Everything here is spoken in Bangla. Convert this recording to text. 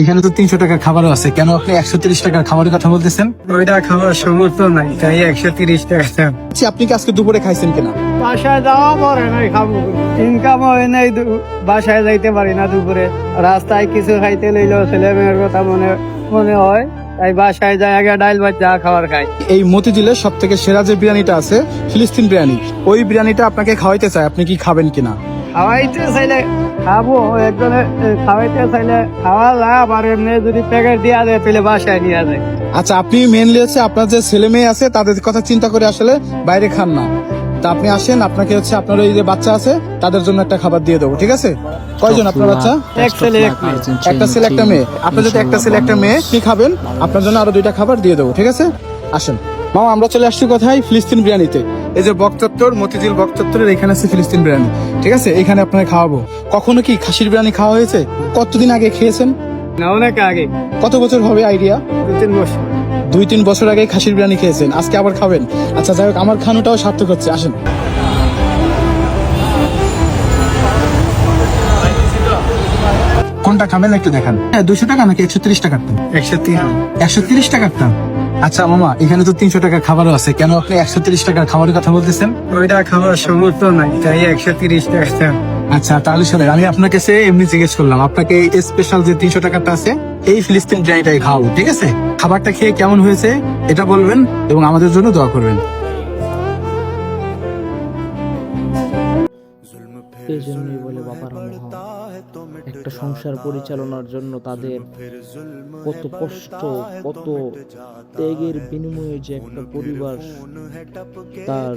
এখানে তো 300 টাকার খাবারও আছে, কেন আপনি 130 টাকার খাবারের কথা বলতেছেন? ওইটা খাওয়ার সমর্থ নাই, তাই 130 টাকা দাম। আচ্ছা, আপনি কি আজকে দুপুরে খাইছেন কিনা? বাসায় যাওয়া পরে নাই, খাবো ইনকাম হয় নাই, বাসায় যাইতে পারি না দুপুরে। রাস্তায় কিছু খাইতে লইলো, ছেলে মেয়ের কথা মনে মনে হয়, তাই বাসায় যাই আগে ডাইল ভাত যা খাবার খাই। এই মতিঝিলের সব থেকে সেরা যে বিরিয়ানিটা আছে, ফিলিস্তিন বিরিয়ানি, ওই বিরিয়ানিটা আপনাকে খাওয়াইতে চাই, আপনি কি খাবেন কিনা? খাওয়াইতে চাইলে খাবো, একজনে খাওয়াইতে চাইলে খাওয়া লাভ, আর এমনি যদি প্যাকেট দিয়া দেয় তাহলে বাসায় নিয়ে যায়। আচ্ছা, আপনি মেনলি হচ্ছে আপনার যে ছেলে মেয়ে আছে তাদের কথা চিন্তা করে আসলে বাইরে খান না। তা আপনি আসেন, আপনাকে হচ্ছে আপনার এই যে বাচ্চা আছে তাদের জন্য একটা খাবার দিয়ে দেবো, ঠিক আছে? কয়জন আপনার বাচ্চা? এক ছেলে এক মেয়ে। একটা ছেলে একটা মেয়ে। আপনার যদি একটা ছেলে একটা মেয়ে, কি খাবেন? আপনার জন্য আরো 2টা খাবার দিয়ে দেবো, ঠিক আছে? আসেন মামা, আমরা চলে আসছি কোথায়? ফিলিস্তিন বিরিয়ানিতে। এই যে বকচত্বর, মতিঝিল বকচত্বরের এখানে আছে ফিলিস্তিন বিরিয়ানি, ঠিক আছে? এখানে আপনাকে খাওয়াবো। কখনো কি খাসির বিরিয়ানি খাওয়া হয়েছে? কতদিন আগে খেয়েছেন? না, অনেক আগে, কত বছর হবে আইডিয়া? 2-3 বছর। 2-3 বছর আগে খাসির বিরিয়ানি খেয়েছেন, আজকে আবার খাবেন? আচ্ছা, যাই হোক, আমার খানোটাও সার্থক হচ্ছে। আসেন। কোনটা খাবেন একটু দেখান। হ্যাঁ, 200 টাকা নাকি 130 টাকার? 103। 130 টাকার দাম। আচ্ছা মামা, এখানে তো 300 টাকার খাবারও আছে, কেন আপনি 130 টাকার খাবারের কথা বলতেছেন? ওইটা খাওয়ার সমর্থ নাই, তাই 130 টাকা দাম। আচ্ছা, তাহলে শোনেন, আমি আপনাকে সে এমনি জিজ্ঞেস করলাম, আপনাকে স্পেশাল যে 300 টাকাটা আছে এই ফিলিস্তিন বিরিয়ানিটাই খাওয়াবো, ঠিক আছে? খাবারটা খেয়ে কেমন হয়েছে এটা বলবেন এবং আমাদের জন্য দোয়া করবেন। এই জন্যই বলে বাবারা মহান। একটা সংসার পরিচালনার জন্য তাদের কত কষ্ট, কত ত্যাগের বিনিময়ে যে একটা পরিবার তার